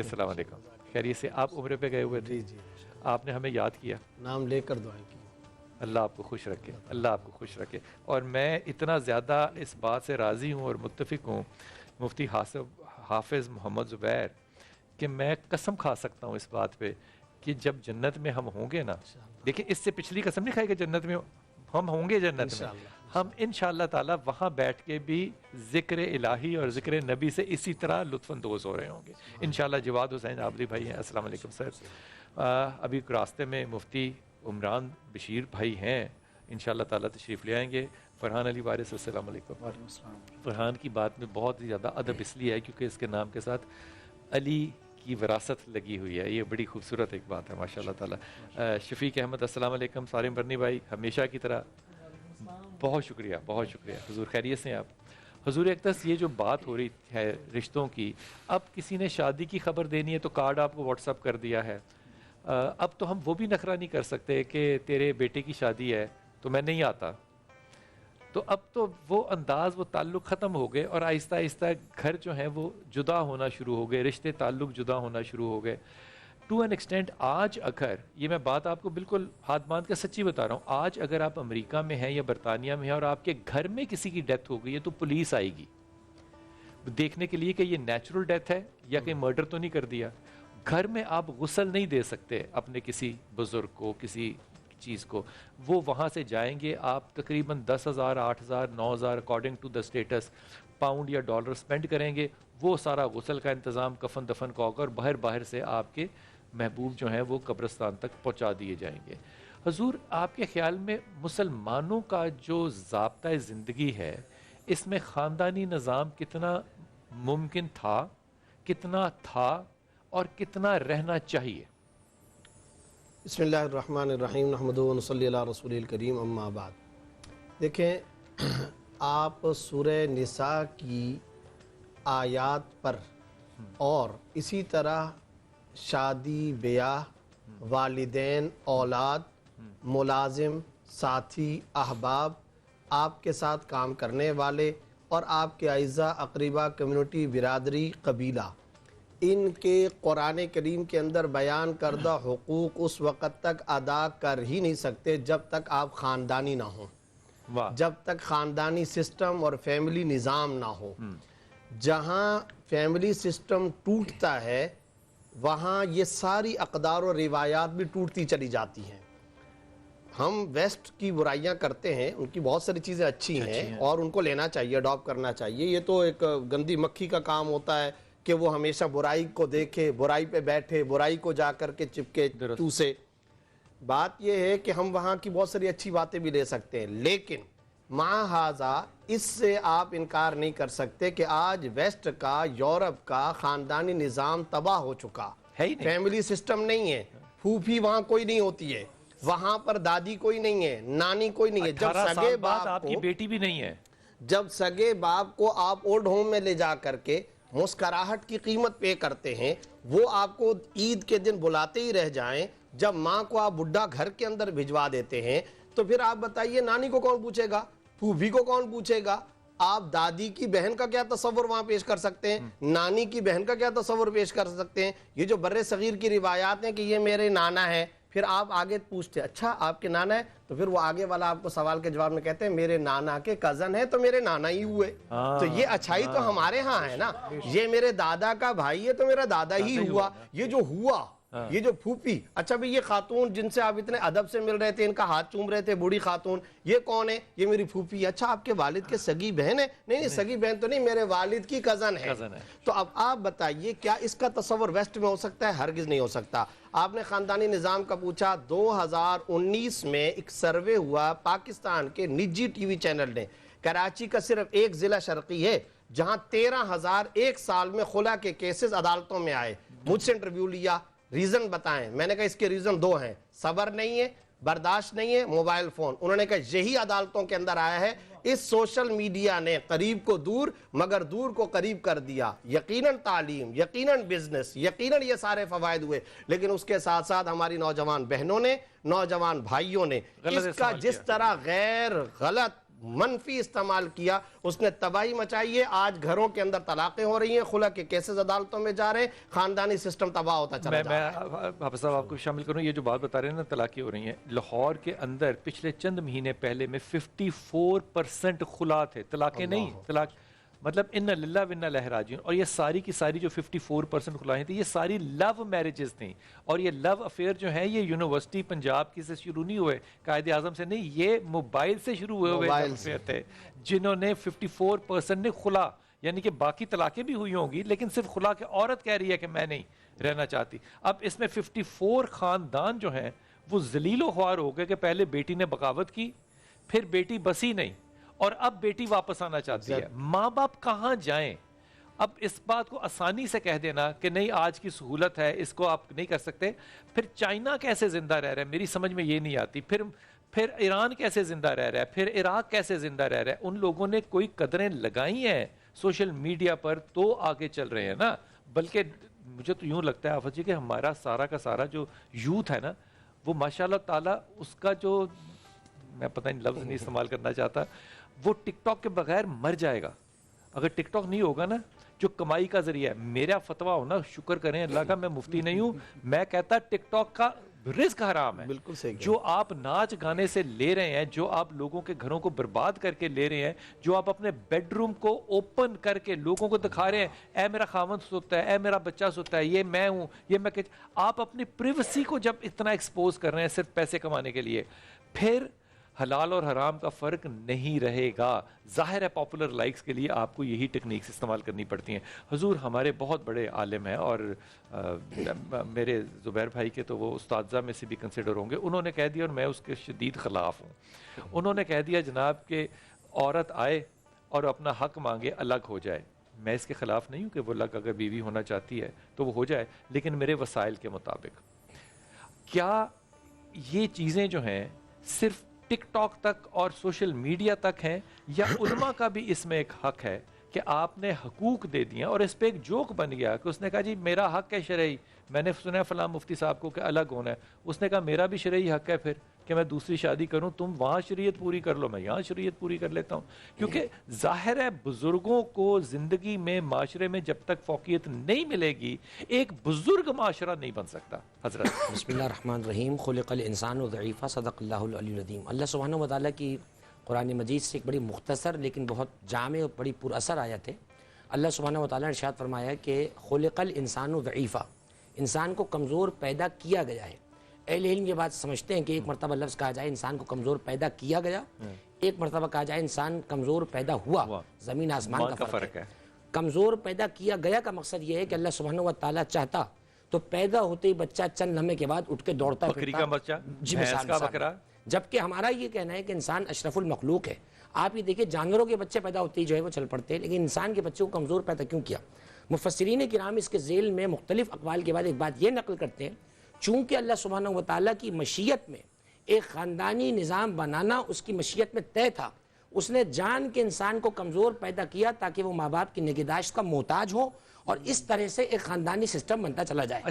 السلام علیکم. خیریت سے؟ آپ عمرے پہ گئے ہوئے تھے؟ جی آپ نے ہمیں یاد کیا. نام لے کر دعائیں کی. اللہ آپ کو خوش رکھے, اللہ آپ کو خوش رکھے. اور میں اتنا زیادہ اس بات سے راضی ہوں اور متفق ہوں مفتی حافظ محمد زبیر کہ میں قسم کھا سکتا ہوں اس بات پہ کہ جب جنت میں ہم ہوں گے نا, دیکھیں اس سے پچھلی قسم نہیں کھائی کہ جنت میں ہم ہوں گے, جنت میں ہم انشاءاللہ تعالی وہاں بیٹھ کے بھی ذکر الہی اور ذکر نبی سے اسی طرح لطف اندوز ہو رہے ہوں گے انشاءاللہ. جواد حسین عابدی بھائی ہیں, السلام علیکم سر. ابھی راستے میں مفتی عمران بشیر بھائی ہیں, انشاءاللہ تعالی تشریف لے آئیں گے. فرحان علی وارث, السلام علیکم. فرحان کی بات میں بہت ہی زیادہ ادب اس لیے ہے کیونکہ اس کے نام کے ساتھ علی کی وراثت لگی ہوئی ہے, یہ بڑی خوبصورت ایک بات ہے ماشاءاللہ تعالی. شفیق احمد, السلام علیکم. سالم برنی بھائی ہمیشہ کی طرح بہت شکریہ, بہت شکریہ. حضور خیریت سے ہیں آپ؟ حضور اقدس یہ جو بات ہو رہی ہے رشتوں کی, اب کسی نے شادی کی خبر دینی ہے تو کارڈ آپ کو واٹس اپ کر دیا ہے. اب تو ہم وہ بھی نخرہ نہیں کر سکتے کہ تیرے بیٹے کی شادی ہے تو میں نہیں آتا. تو اب تو وہ انداز, وہ تعلق ختم ہو گئے اور آہستہ آہستہ گھر جو ہیں وہ جدا ہونا شروع ہو گئے, رشتے تعلق جدا ہونا شروع ہو گئے. ٹو این ایکسٹینٹ آج اگر, یہ میں بات آپ کو بالکل ہاتھ باندھ کے سچی بتا رہا ہوں, آج اگر آپ امریکہ میں ہیں یا برطانیہ میں ہیں اور آپ کے گھر میں کسی کی ڈیتھ ہو گئی ہے تو پولیس آئے گی دیکھنے کے لیے کہ یہ نیچرل ڈیتھ ہے یا کہ مرڈر تو نہیں کر دیا. گھر میں آپ غسل نہیں دے سکتے اپنے کسی بزرگ کو, کسی چیز کو. وہ وہاں سے جائیں گے, آپ تقریباً 10,000 8,000 9,000 according to the states pound یا ڈالر سپینڈ کریں گے. وہ سارا غسل کا انتظام, کفن دفن کا ہوگا اور باہر سے آپ کے محبوب جو ہیں وہ قبرستان تک پہنچا دیے جائیں گے. حضور آپ کے خیال میں مسلمانوں کا جو ضابطۂ زندگی ہے اس میں خاندانی نظام کتنا ممکن تھا, کتنا تھا اور کتنا رہنا چاہیے؟ بسم اللہ الرحمن الرحیم, نحمدہ و نصلی علی رسول الکریم, اما بعد. دیکھیں آپ سورہ نساء کی آیات پر اور اسی طرح شادی, بیاہ, والدین, اولاد, ملازم, ساتھی, احباب, آپ کے ساتھ کام کرنے والے اور آپ کے اعزاء, اقربا, کمیونٹی, برادری, قبیلہ, ان کے قرآن کریم کے اندر بیان کردہ حقوق اس وقت تک ادا کر ہی نہیں سکتے جب تک آپ خاندانی نہ ہوں, جب تک خاندانی سسٹم اور فیملی نظام نہ ہو. جہاں فیملی سسٹم ٹوٹتا ہے وہاں یہ ساری اقدار و روایات بھی ٹوٹتی چلی جاتی ہیں. ہم ویسٹ کی برائیاں کرتے ہیں, ان کی بہت ساری چیزیں اچھی ہیں اور ان کو لینا چاہیے, اڈاپٹ کرنا چاہیے. یہ تو ایک گندی مکھی کا کام ہوتا ہے کہ وہ ہمیشہ برائی کو دیکھے, برائی پہ بیٹھے, برائی کو جا کر کے چپکے چوسے. بات یہ ہے کہ ہم وہاں کی بہت ساری اچھی باتیں بھی لے سکتے ہیں, لیکن مع ھذا اس سے آپ انکار نہیں کر سکتے کہ آج ویسٹ کا, یورپ کا خاندانی نظام تباہ ہو چکا ہے. فیملی سسٹم نہیں ہے, پھوپھی وہاں کوئی نہیں ہوتی ہے, وہاں پر دادی کوئی نہیں ہے, نانی کوئی نہیں ہے. جب سگے باپ آپ کی بیٹی بھی نہیں ہے, جب سگے باپ کو آپ اولڈ ہوم میں لے جا کر کے مسکراہٹ کی قیمت پے کرتے ہیں, وہ آپ کو عید کے دن بلاتے ہی رہ جائیں, جب ماں کو آپ بڈھا گھر کے اندر بھجوا دیتے ہیں, تو پھر آپ بتائیے نانی کو کون پوچھے گا, پھوپھی کو کون پوچھے گا؟ آپ دادی کی بہن کا کیا تصور وہاں پیش کر سکتے ہیں, نانی کی بہن کا کیا تصور پیش کر سکتے ہیں؟ یہ جو بر صغیر کی روایات ہیں کہ یہ میرے نانا ہے, پھر آپ آگے پوچھتے اچھا آپ کے نانا ہے, تو پھر وہ آگے والا آپ کو سوال کے جواب میں کہتے ہیں میرے نانا کے کزن ہے تو میرے نانا ہی ہوئے. تو یہ اچھائی تو ہمارے ہاں ہے نا, یہ میرے دادا کا بھائی ہے تو میرا دادا ہی ہوا. یہ جو ہوا, یہ جو پھوپھی, اچھا بھی یہ خاتون جن سے آپ اتنے ادب سے مل رہے تھے, ان کا ہاتھ چوم رہے تھے, بوڑھی خاتون, یہ کون ہے؟ یہ میری پھوپھی. اچھا آپ کے والد کے سگی بہن ہے؟ نہیں سگی بہن تو نہیں, میرے والد کی کزن ہے. تو اب آپ بتائیے کیا اس کا تصور ویسٹ میں ہو سکتا ہے؟ ہرگز نہیں ہو سکتا. آپ نے خاندانی نظام کا پوچھا, 2019 میں ایک سروے ہوا پاکستان کے نجی ٹی وی چینل نے. کراچی کا صرف ایک ضلع شرقی ہے جہاں 13,000 ایک سال میں خلا کے کیسز عدالتوں میں آئے. مجھ سے انٹرویو لیا, ریزن بتائیں. میں نے کہا اس کے ریزن 2 ہیں, صبر نہیں ہے, برداشت نہیں ہے, موبائل فون. انہوں نے کہا یہی عدالتوں کے اندر آیا ہے. اس سوشل میڈیا نے قریب کو دور مگر دور کو قریب کر دیا. یقیناً تعلیم, یقیناً بزنس, یقیناً یہ سارے فوائد ہوئے, لیکن اس کے ساتھ ساتھ ہماری نوجوان بہنوں نے, نوجوان بھائیوں نے اس کا جس طرح غیر غلط منفی استعمال کیا اس نے تباہی مچائی ہے. آج گھروں کے اندر طلاقیں ہو رہی ہیں, خلا کے کیسز عدالتوں میں جا رہے ہیں, خاندانی سسٹم تباہ ہوتا چلا جا رہا ہے. میں حافظ صاحب آپ کو شامل کروں. یہ جو بات بتا رہے ہیں نا طلاقیں ہو رہی ہیں, لاہور کے اندر پچھلے چند مہینے پہلے میں 54% خلا تھے, طلاقیں نہیں, طلاق مطلب ان للہ و انا الیہ راجعون. اور یہ ساری کی ساری جو 54% خلائیں تھیں یہ ساری لو میرجز تھیں. اور یہ لو افیئر جو ہیں یہ یونیورسٹی پنجاب کی سے شروع نہیں ہوئے, قائد اعظم سے نہیں, یہ موبائل سے شروع ہوئے افیئر تھے جنہوں نے 54% نے خلا, یعنی کہ باقی طلاقیں بھی ہوئی ہوں گی لیکن صرف خلا کے عورت کہہ رہی ہے کہ میں نہیں رہنا چاہتی. اب اس میں 54 خاندان جو ہیں وہ ذلیل و خوار ہو گئے کہ پہلے بیٹی نے بغاوت کی, پھر بیٹی بسی نہیں, اور اب بیٹی واپس آنا چاہتی ہے. ماں باپ کہاں جائیں؟ اب اس بات کو آسانی سے کہہ دینا کہ نہیں آج کی سہولت ہے اس کو آپ نہیں کر سکتے. پھر چائنا کیسے زندہ رہ رہا ہے میری سمجھ میں یہ نہیں آتی. پھر ایران کیسے زندہ رہ رہا ہے, پھر عراق کیسے زندہ رہ رہا ہے. ان لوگوں نے کوئی قدریں لگائی ہیں سوشل میڈیا پر تو آگے چل رہے ہیں نا. بلکہ مجھے تو یوں لگتا ہے آفت جی کہ ہمارا سارا کا سارا جو یوتھ ہے نا وہ ماشاءاللہ تعالیٰ اس کا جو, میں پتہ نہیں لفظ نہیں استعمال کرنا چاہتا, وہ ٹک ٹاک کے بغیر مر جائے گا. اگر ٹک ٹاک نہیں ہوگا نا جو کمائی کا ذریعہ ہے, میرا فتویٰ ہونا شکر کریں اللہ کا, میں مفتی نہیں ہوں, میں کہتا ٹک ٹاک کا رزق حرام ہے. بالکل صحیح. جو آپ ناچ گانے سے لے رہے ہیں, جو آپ لوگوں کے گھروں کو برباد کر کے لے رہے ہیں, جو آپ اپنے بیڈ روم کو اوپن کر کے لوگوں کو دکھا رہے ہیں اے میرا خاوند سوتا ہے, اے میرا بچہ سوتا ہے, یہ میں ہوں, یہ میں آپ اپنی پریویسی کو جب اتنا ایکسپوز کر رہے ہیں صرف پیسے کمانے کے لیے, پھر حلال اور حرام کا فرق نہیں رہے گا. ظاہر ہے پاپولر لائکس کے لیے آپ کو یہی ٹیکنیکس استعمال کرنی پڑتی ہیں. حضور ہمارے بہت بڑے عالم ہیں اور میرے زبیر بھائی کے تو وہ اساتذہ میں سے بھی کنسیڈر ہوں گے. انہوں نے کہہ دیا اور میں اس کے شدید خلاف ہوں. انہوں نے کہہ دیا جناب کہ عورت آئے اور اپنا حق مانگے الگ ہو جائے. میں اس کے خلاف نہیں ہوں کہ وہ الگ اگر بیوی ہونا چاہتی ہے تو وہ ہو جائے, لیکن میرے وسائل کے مطابق. کیا یہ چیزیں جو ہیں صرف ٹک ٹاک تک اور سوشل میڈیا تک ہیں, یا علماء کا بھی اس میں ایک حق ہے کہ آپ نے حقوق دے دیا؟ اور اس پہ ایک جوک بن گیا کہ اس نے کہا جی میرا حق ہے شرعی, میں نے سنا فلاں مفتی صاحب کو کہ الگ ہونا ہے, اس نے کہا میرا بھی شرعی حق ہے پھر کہ میں دوسری شادی کروں, تم وہاں شریعت پوری کر لو, میں یہاں شریعت پوری کر لیتا ہوں. کیونکہ ظاہر ہے بزرگوں کو زندگی میں معاشرے میں جب تک فوقیت نہیں ملے گی ایک بزرگ معاشرہ نہیں بن سکتا. حضرت بسم اللہ الرحمن الرحیم. خلق الانسان ضعیفا, صدق اللہ العلی العظیم. اللہ سبحانہ و تعالیٰ کی قرآن مجید سے ایک بڑی مختصر لیکن بہت جامع اور بڑی پر اثر آیت ہے. اللہ سبحانہ و تعالیٰ نے ارشاد فرمایا کہ خلق الانسان ضعیفا, انسان کو کمزور پیدا کیا گیا ہے. اہل علم یہ بات سمجھتے ہیں کہ ایک مرتبہ لفظ کہا جائے انسان کو کمزور پیدا کیا گیا, ایک مرتبہ کہا جائے انسان کمزور پیدا ہوا. زمین آسمان کا فرق ہے. کمزور پیدا کیا گیا کا مقصد یہ ہے کہ اللہ سبحانہ و تعالیٰ چاہتا تو پیدا ہوتے ہی بچہ چند لمحے کے بعد اٹھ کے دوڑتا بکری کا بچہ, بھینس کا بکرا. جبکہ ہمارا یہ کہنا ہے کہ انسان اشرف المخلوق ہے. آپ یہ دیکھیں جانوروں کے بچے پیدا ہوتے ہی جو ہے وہ چل پڑتے ہیں, لیکن انسان کے بچے کو کمزور پیدا کیوں کیا؟ مفسرین کرام اس کے ذیل میں مختلف اقوال کے بعد ایک بات یہ نقل کرتے ہیں, چونکہ اللہ سبحانہ و تعالیٰ کی مشیت میں ایک خاندانی نظام بنانا اس کی مشیت میں طے تھا, اس نے جان کے انسان کو کمزور پیدا کیا تاکہ وہ ماں باپ کی نگہداشت کا محتاج ہو اور اس طرح سے ایک خاندانی سسٹم بنتا چلا جائے.